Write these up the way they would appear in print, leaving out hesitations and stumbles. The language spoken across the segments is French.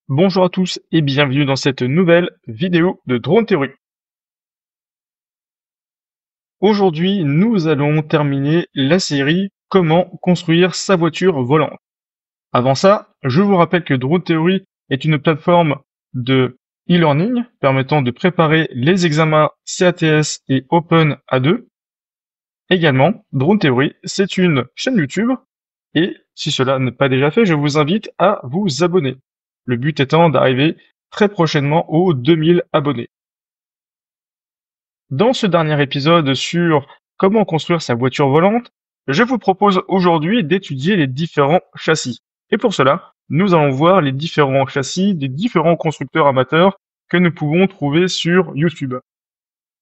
Bonjour à tous et bienvenue dans cette nouvelle vidéo de Drone Theory. Aujourd'hui, nous allons terminer la série Comment construire sa voiture volante. Avant ça, je vous rappelle que Drone Theory est une plateforme de e-learning permettant de préparer les examens CATS et Open A2. Également, Drone Theory, c'est une chaîne YouTube et si cela n'est pas déjà fait, je vous invite à vous abonner. Le but étant d'arriver très prochainement aux 2000 abonnés. Dans ce dernier épisode sur comment construire sa voiture volante, je vous propose aujourd'hui d'étudier les différents châssis. Et pour cela, nous allons voir les différents châssis des différents constructeurs amateurs que nous pouvons trouver sur YouTube.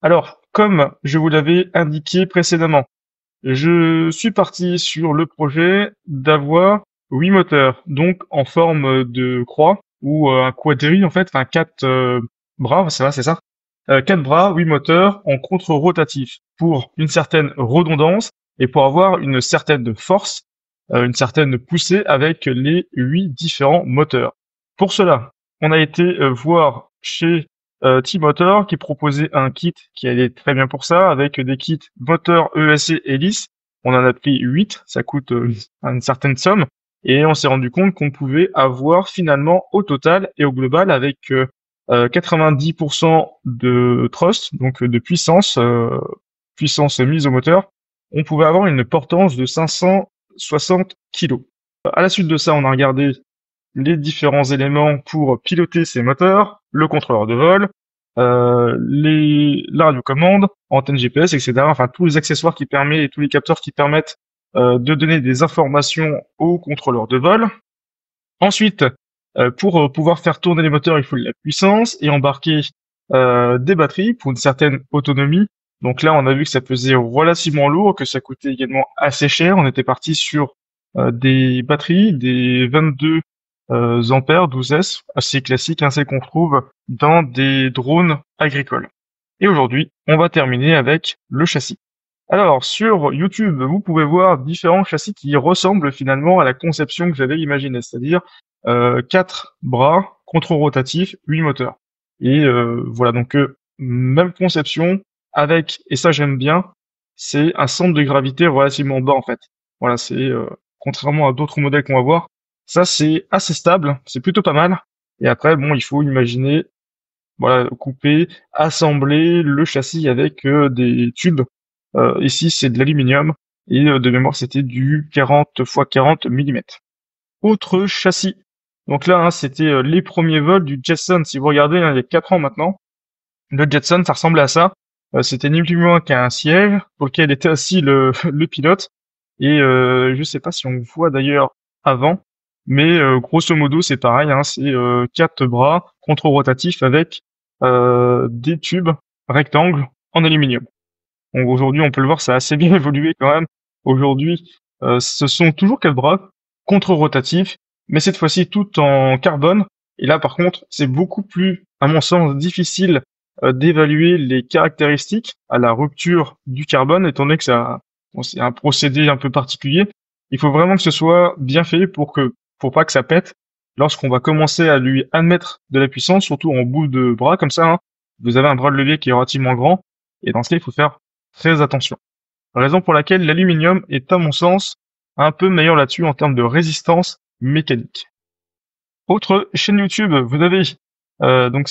Alors, comme je vous l'avais indiqué précédemment, je suis parti sur le projet d'avoir 8 moteurs, donc en forme de croix ou un quadrille en fait, enfin 4 bras, c'est ça. 4 bras, 8 moteurs en contre-rotatif pour une certaine redondance et pour avoir une certaine force, une certaine poussée avec les 8 différents moteurs. Pour cela, on a été voir chez T-Motor qui proposait un kit qui allait très bien pour ça, avec des kits moteur ESC hélice. On en a pris 8, ça coûte une certaine somme, et on s'est rendu compte qu'on pouvait avoir finalement au total et au global avec 90% de thrust, donc de puissance, puissance mise au moteur, on pouvait avoir une portance de 560 kg. À la suite de ça, on a regardé les différents éléments pour piloter ces moteurs, le contrôleur de vol, la radiocommande, antenne GPS, etc. Enfin, tous les accessoires qui permettent et tous les capteurs qui permettent de donner des informations au contrôleur de vol. Ensuite, pour pouvoir faire tourner les moteurs, il faut de la puissance et embarquer des batteries pour une certaine autonomie. Donc là, on a vu que ça pesait relativement lourd, que ça coûtait également assez cher. On était parti sur des batteries, des 22 ampères 12S, assez classiques, hein, celles qu'on trouve dans des drones agricoles. Et aujourd'hui, on va terminer avec le châssis. Alors, sur YouTube, vous pouvez voir différents châssis qui ressemblent finalement à la conception que j'avais imaginée, c'est-à-dire 4 bras, contre-rotatifs, 8 moteurs. Et voilà, donc même conception, avec, et ça j'aime bien, c'est un centre de gravité relativement bas en fait. Voilà, c'est contrairement à d'autres modèles qu'on va voir, ça c'est assez stable, c'est plutôt pas mal. Et après, bon, il faut imaginer, voilà, couper, assembler le châssis avec des tubes. Ici, c'est de l'aluminium et de mémoire, c'était du 40 x 40 mm. Autre châssis. Donc là, hein, c'était les premiers vols du Jetson. Si vous regardez, hein, il y a 4 ans maintenant, le Jetson, ça ressemblait à ça. C'était ni plus ni moins qu'un siège pour lequel était assis le pilote. Et je sais pas si on voit d'ailleurs avant, mais grosso modo, c'est pareil. Hein, c'est 4 bras contre-rotatifs avec des tubes rectangles en aluminium. Donc aujourd'hui, on peut le voir, ça a assez bien évolué quand même. Aujourd'hui, ce sont toujours 4 bras contre-rotatifs, mais cette fois-ci tout en carbone. Et là, par contre, c'est beaucoup plus, à mon sens, difficile d'évaluer les caractéristiques à la rupture du carbone, étant donné que bon, c'est un procédé un peu particulier. Il faut vraiment que ce soit bien fait pour pas que ça pète. Lorsqu'on va commencer à lui admettre de la puissance, surtout en bout de bras comme ça, hein, vous avez un bras de levier qui est relativement grand, et dans ce cas, il faut faire très attention. Raison pour laquelle l'aluminium est, à mon sens, un peu meilleur là-dessus en termes de résistance mécanique. Autre chaîne YouTube, vous avez donc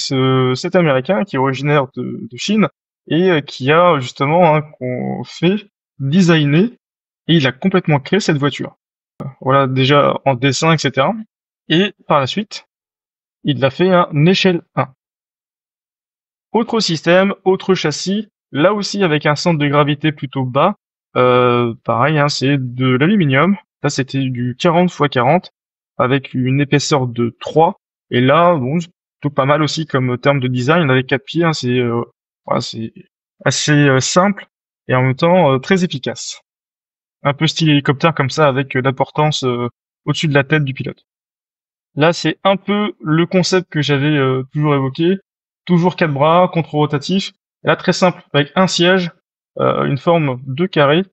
cet Américain qui est originaire de Chine et qui a justement fait designer et il a complètement créé cette voiture. Voilà, déjà en dessin, etc. Et par la suite, il l'a fait un échelle 1. Autre système, autre châssis, là aussi avec un centre de gravité plutôt bas. Pareil, hein, c'est de l'aluminium. Là, c'était du 40 x 40 avec une épaisseur de 3. Et là, bon, c'est plutôt pas mal aussi comme terme de design. Avec 4 pieds, hein, voilà, c'est assez simple et en même temps très efficace. Un peu style hélicoptère comme ça avec la portance au-dessus de la tête du pilote. Là, c'est un peu le concept que j'avais toujours évoqué. Toujours 4 bras, contre-rotatif. Et là, très simple, avec un siège, une forme de carré.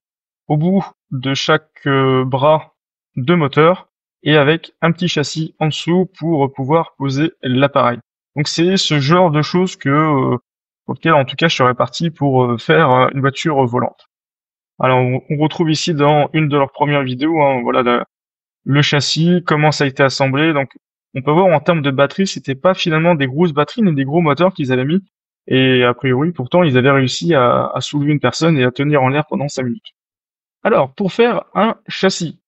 Au bout de chaque bras, 2 moteurs. et avec un petit châssis en dessous pour pouvoir poser l'appareil. Donc c'est ce genre de choses pour lequel en tout cas je serais parti pour faire une voiture volante. Alors on retrouve ici dans une de leurs premières vidéos, hein, voilà le châssis, comment ça a été assemblé. Donc on peut voir en termes de batterie, c'était pas finalement des grosses batteries mais des gros moteurs qu'ils avaient mis. Et a priori, pourtant, ils avaient réussi à soulever une personne et à tenir en l'air pendant 5 minutes. Alors, pour faire un châssis,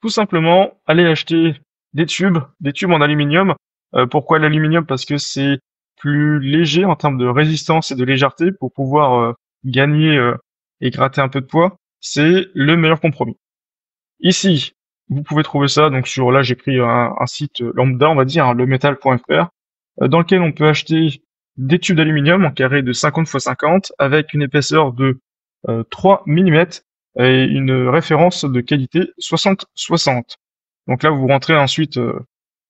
tout simplement, allez acheter des tubes en aluminium. Pourquoi l'aluminium? Parce que c'est plus léger en termes de résistance et de légèreté pour pouvoir gagner et gratter un peu de poids. C'est le meilleur compromis. Ici, vous pouvez trouver ça. Donc là, j'ai pris un site lambda, on va dire, hein, lemetal.fr, dans lequel on peut acheter des tubes d'aluminium en carré de 50 x 50 avec une épaisseur de 3 mm et une référence de qualité 60-60. Donc là, vous rentrez ensuite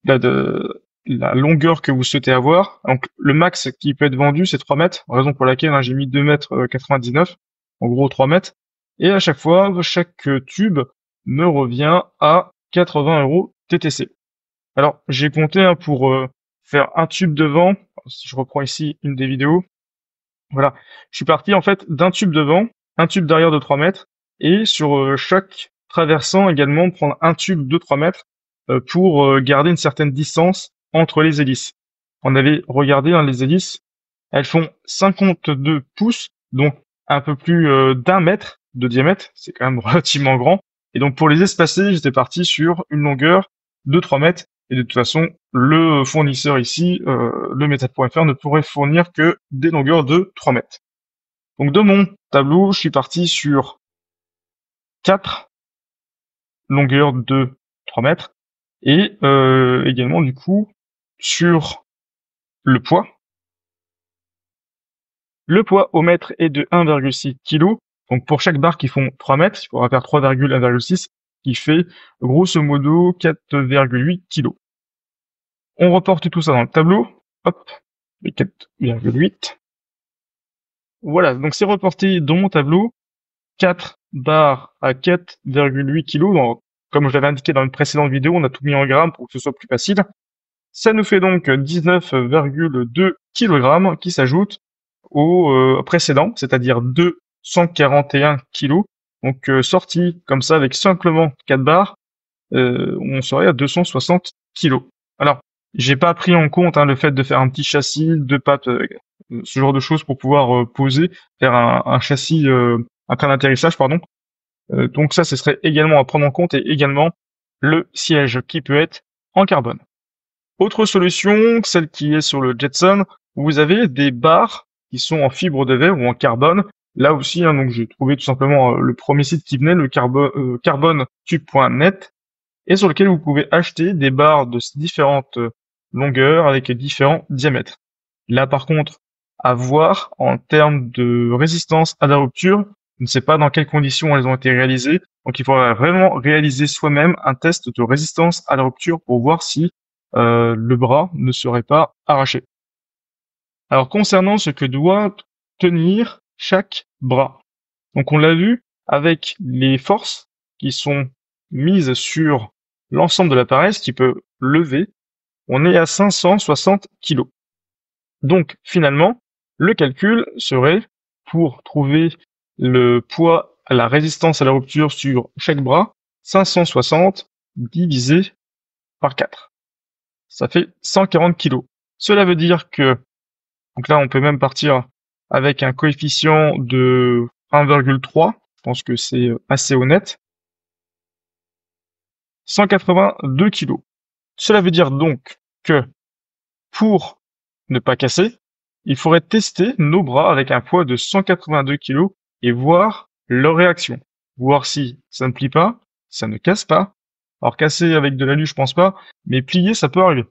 la longueur que vous souhaitez avoir. Donc le max qui peut être vendu, c'est 3 mètres, raison pour laquelle j'ai mis 2 mètres 99, en gros 3 mètres. Et à chaque fois, chaque tube me revient à 80 € TTC. Alors j'ai compté pour faire un tube devant. Si je reprends ici une des vidéos, voilà, je suis parti en fait d'un tube devant, un tube derrière de 3 mètres, et sur chaque traversant également prendre un tube de 3 mètres pour garder une certaine distance entre les hélices. On avait regardé les hélices, elles font 52 pouces, donc un peu plus d'1 mètre de diamètre, c'est quand même relativement grand. Et donc pour les espacer, j'étais parti sur une longueur de 3 mètres. Et de toute façon, le fournisseur ici, le metal.fr, ne pourrait fournir que des longueurs de 3 mètres. Donc de mon tableau, je suis parti sur 4 longueurs de 3 mètres. Et également du coup sur le poids. Le poids au mètre est de 1,6 kg. Donc pour chaque barre qui font 3 mètres, il faudra faire 3,1,6, qui fait grosso modo 4,8 kg. On reporte tout ça dans le tableau. Hop, les 4,8. Voilà, donc c'est reporté dans mon tableau. 4 barres à 4,8 kg. Donc, comme je l'avais indiqué dans une précédente vidéo, on a tout mis en grammes pour que ce soit plus facile. Ça nous fait donc 19,2 kg qui s'ajoute au précédent, c'est-à-dire 241 kg. Donc sorti comme ça avec simplement 4 barres, on serait à 260 kg. Alors, j'ai pas pris en compte le fait de faire un petit châssis, 2 pattes, ce genre de choses pour pouvoir poser, faire un châssis, un train d'atterrissage, pardon. Donc ça, ce serait également à prendre en compte, et également le siège qui peut être en carbone. Autre solution, celle qui est sur le Jetson, vous avez des barres qui sont en fibre de verre ou en carbone. Là aussi, donc j'ai trouvé tout simplement le premier site qui venait, le carbonetube.net, et sur lequel vous pouvez acheter des barres de différentes longueurs avec différents diamètres. Là, par contre, à voir en termes de résistance à la rupture, je ne sais pas dans quelles conditions elles ont été réalisées, donc il faudra vraiment réaliser soi-même un test de résistance à la rupture pour voir si le bras ne serait pas arraché. Alors concernant ce que doit tenir chaque bras, donc on l'a vu avec les forces qui sont mises sur l'ensemble de l'appareil, ce qui peut lever, on est à 560 kg. Donc finalement, le calcul serait pour trouver le poids à la résistance à la rupture sur chaque bras, 560 divisé par 4. Ça fait 140 kg. Cela veut dire que, donc là on peut même partir avec un coefficient de 1,3, je pense que c'est assez honnête, 182 kg. Cela veut dire donc que pour ne pas casser, il faudrait tester nos bras avec un poids de 182 kg et voir leur réaction. Voir si ça ne plie pas, ça ne casse pas. Alors casser avec de l'alu, je pense pas, mais plier, ça peut arriver.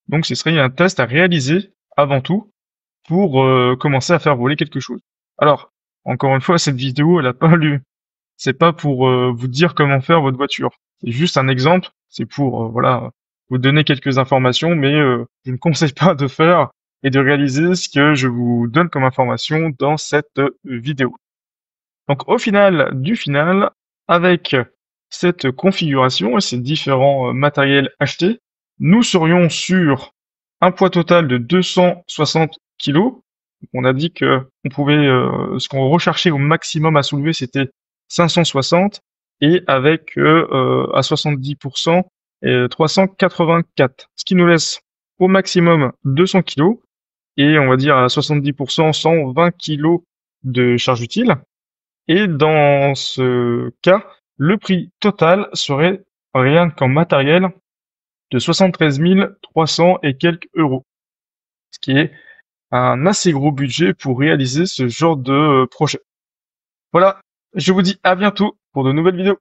Donc ce serait un test à réaliser avant tout pour commencer à faire voler quelque chose. Alors, encore une fois, cette vidéo, elle a pas lieu. C'est pas pour vous dire comment faire votre voiture. C'est juste un exemple. C'est pour voilà, vous donner quelques informations, mais je ne conseille pas de faire et de réaliser ce que je vous donne comme information dans cette vidéo. Donc au final, avec cette configuration et ces différents matériels achetés, nous serions sur un poids total de 260 kg. On a dit que on pouvait, ce qu'on recherchait au maximum à soulever, c'était 560 et avec à 70% 384, ce qui nous laisse au maximum 200 kg et on va dire à 70% 120 kg de charge utile. Et dans ce cas, le prix total serait rien qu'en matériel de 73 300 et quelques euros, ce qui est un assez gros budget pour réaliser ce genre de projet. Voilà, je vous dis à bientôt pour de nouvelles vidéos.